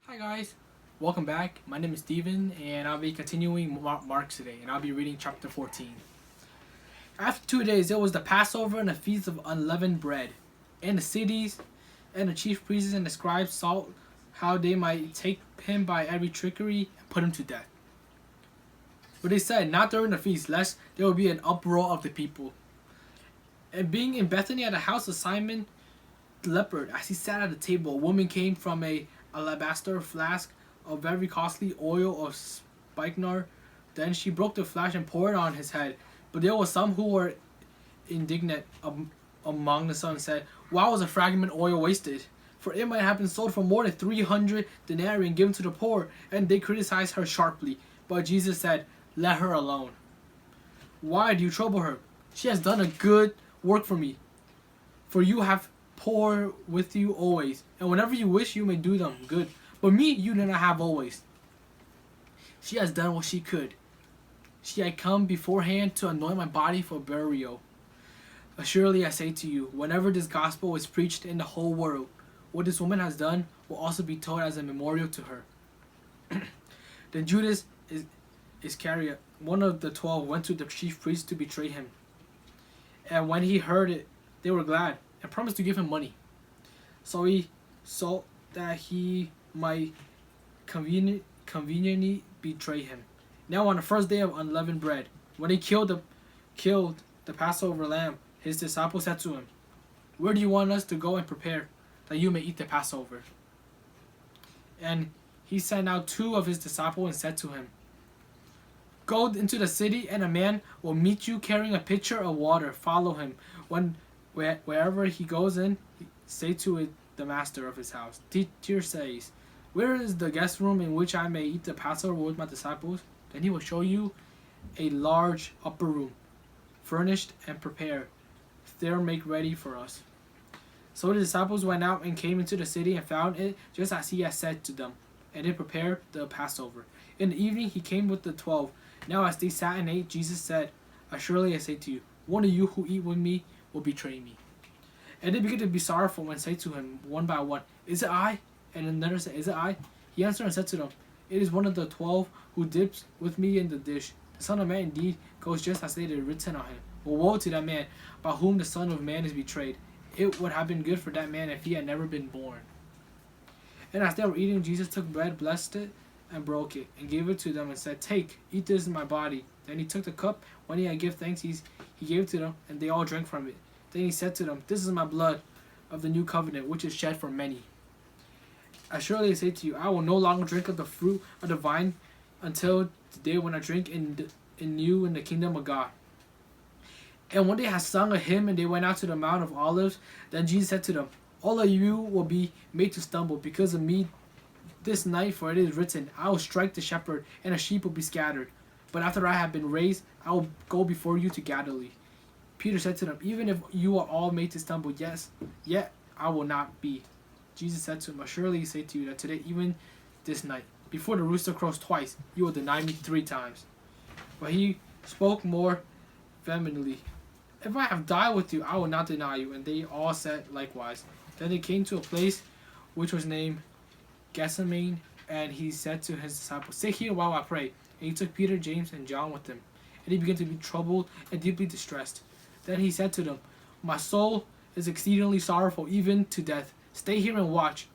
Hi guys, welcome back. My name is Steven and I'll be continuing Mark today and I'll be reading chapter 14. After 2 days there was the Passover and the Feast of Unleavened Bread. And the cities and the chief priests and the scribes sought how they might take him by every trickery and put him to death. But they said, not during the feast, lest there would be an uproar of the people. And being in Bethany at the house of Simon the leper, as he sat at the table, a woman came from a alabaster flask of very costly oil of spikenard. Then she broke the flask and poured it on his head. But there were some who were indignant among the sons and said, "Why was a fragment oil wasted? For it might have been sold for more than 300 denarii and given to the poor." And they criticized her sharply. But Jesus said, "Let her alone. Why do you trouble her? She has done a good work for me. For you have poor with you always, and whenever you wish you may do them good. But me you do not have always. She has done what she could. She had come beforehand to anoint my body for burial. Assuredly I say to you, whenever this gospel is preached in the whole world, what this woman has done will also be told as a memorial to her." Then Judas Iscariot, one of the 12, went to the chief priests to betray him. And when he heard it, they were glad and promised to give him money. So he sought that he might conveniently betray him. Now on the first day of unleavened bread, when he killed the Passover lamb, his disciples said to him, "Where do you want us to go and prepare, that you may eat the Passover?" And he sent out two of his disciples and said to him, "Go into the city, and a man will meet you carrying a pitcher of water. Follow him. Wherever he goes in, say to it the master of his house, 'Teacher says, where is the guest room in which I may eat the Passover with my disciples?' Then he will show you a large upper room, furnished and prepared. There make ready for us." So the disciples went out and came into the city and found it just as he had said to them, and they prepared the Passover. In the evening he came with the 12. Now as they sat and ate, Jesus said, "Assuredly I say to you, one of you who eat with me will betray me." And they began to be sorrowful and say to him one by one, "Is it I?" And another said, "Is it I?" He answered and said to them, "It is one of the 12 who dips with me in the dish. The Son of Man indeed goes just as it is written on him. But woe to that man by whom the Son of Man is betrayed. It would have been good for that man if he had never been born." And as they were eating, Jesus took bread, blessed it, and broke it, and gave it to them, and said, "Take, eat, this is my body." Then he took the cup. When he had given thanks, he gave it to them, and they all drank from it. Then he said to them, "This is my blood of the new covenant, which is shed for many. Assuredly I say to you, I will no longer drink of the fruit of the vine until the day when I drink in new in the kingdom of God." And when they had sung a hymn and they went out to the Mount of Olives, then Jesus said to them, "All of you will be made to stumble because of me this night, for it is written, I will strike the shepherd, and the sheep will be scattered. But after I have been raised, I will go before you to Galilee." Peter said to them, "Even if you are all made to stumble, yet I will not be." Jesus said to him, "Assuredly I say to you that today, even this night, before the rooster crows twice, you will deny me 3 times. But he spoke more vehemently, "If I have died with you, I will not deny you." And they all said likewise. Then they came to a place which was named Gethsemane, and he said to his disciples, "Sit here while I pray." And he took Peter, James, and John with him. And he began to be troubled and deeply distressed. Then he said to them, "My soul is exceedingly sorrowful, even to death. Stay here and watch."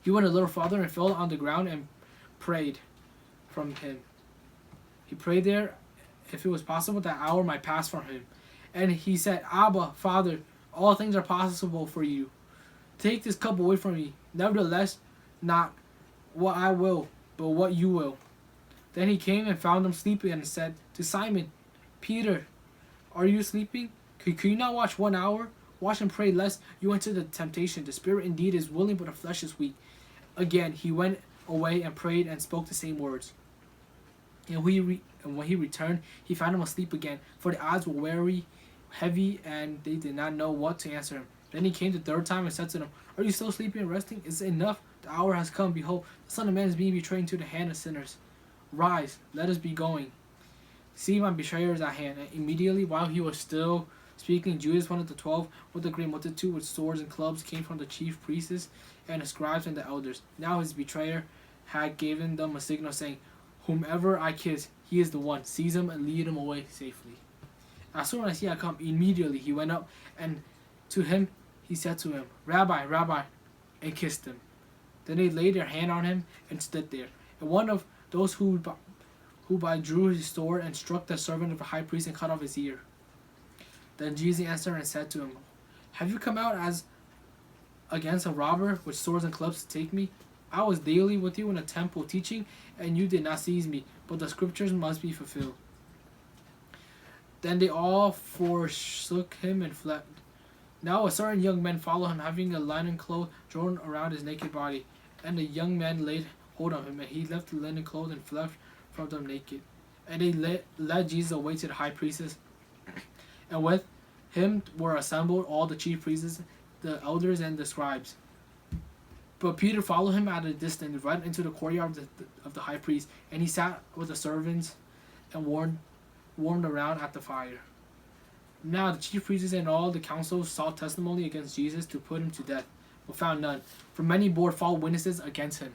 He went a little farther and fell on the ground and prayed from him. He prayed there, if it was possible, that hour might pass from him. And he said, "Abba, Father, all things are possible for you. Take this cup away from me. Nevertheless, not what I will, but what you will." Then he came and found them sleeping and said to Simon Peter, "Are you sleeping? Could you not watch 1 hour? Watch and pray lest you enter the temptation. The spirit indeed is willing, but the flesh is weak." Again he went away and prayed and spoke the same words. And when he returned, he found them asleep again, for their eyes were weary, heavy, and they did not know what to answer him. Then he came the third time and said to them, "Are you still sleeping and resting? Is it enough? The hour has come. Behold, the Son of Man is being betrayed into the hand of sinners. Rise, let us be going. See, my betrayer is at hand." And immediately, while he was still Speaking, Judas, one of the 12, with a great multitude with swords and clubs, came from the chief priests and the scribes and the elders. Now his betrayer had given them a signal, saying, "Whomever I kiss, he is the one. Seize him and lead him away safely." As soon as he had come, immediately he went up, and to him he said to him, "Rabbi, Rabbi," and kissed him. Then they laid their hand on him and stood there. And one of those who by drew his sword and struck the servant of the high priest and cut off his ear. Then Jesus answered and said to him, "Have you come out as against a robber with swords and clubs to take me? I was daily with you in the temple teaching, and you did not seize me, but the scriptures must be fulfilled." Then they all forsook him and fled. Now a certain young man followed him, having a linen cloth drawn around his naked body. And the young man laid hold of him, and he left the linen cloth and fled from them naked. And they led Jesus away to the high priest, and with him were assembled all the chief priests, the elders, and the scribes. But Peter followed him at a distance, right into the courtyard of the high priest, and he sat with the servants and warmed around at the fire. Now the chief priests and all the council sought testimony against Jesus to put him to death, but found none, for many bore false witnesses against him.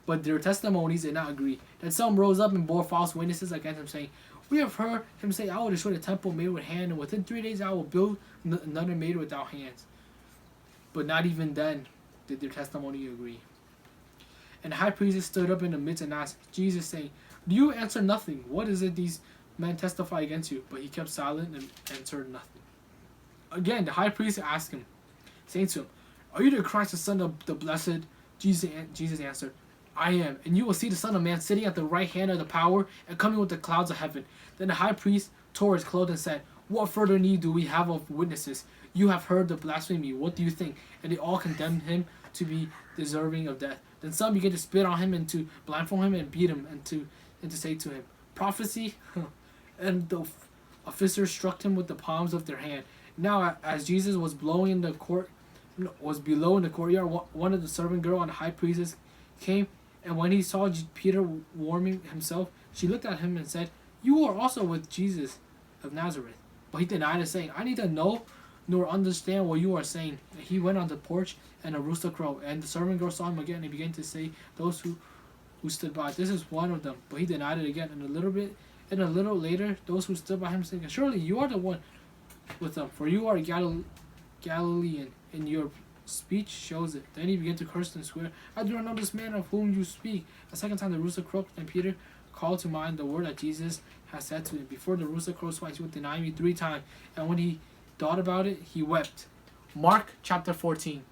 But their testimonies did not agree. Then some rose up and bore false witnesses against him, saying, "We have heard him say, I will destroy the temple made with hand, and within 3 days I will build another made without hands." But not even then did their testimony agree. And the high priest stood up in the midst and asked Jesus, saying, "Do you answer nothing? What is it these men testify against you?" But he kept silent and answered nothing. Again, the high priest asked him, saying to him, "Are you the Christ, the Son of the Blessed?" Jesus answered, "I am, and you will see the Son of Man sitting at the right hand of the power and coming with the clouds of heaven." Then the high priest tore his clothes and said, "What further need do we have of witnesses? You have heard the blasphemy. What do you think?" And they all condemned him to be deserving of death. Then some began to spit on him and to blindfold him and beat him and to say to him, "Prophecy?" And the officers struck him with the palms of their hand. Now, as Jesus was below in the courtyard, one of the servant girl and the high priestess came, and when he saw Peter warming himself, she looked at him and said, "You are also with Jesus of Nazareth." But he denied it, saying, "I neither know nor understand what you are saying." And he went on the porch, and a rooster crowed. And the servant girl saw him again and began to say, those who stood by, "This is one of them." But he denied it again. And a little later, those who stood by him said, "Surely you are the one with them, for you are a Galilean, and your speech shows it." Then he began to curse and swear, "I do not know this man of whom you speak." A second time the rooster crowed, and Peter called to mind the word that Jesus had said to him, "Before the rooster crows twice, you will deny me 3 times." And when he thought about it, he wept. Mark chapter 14.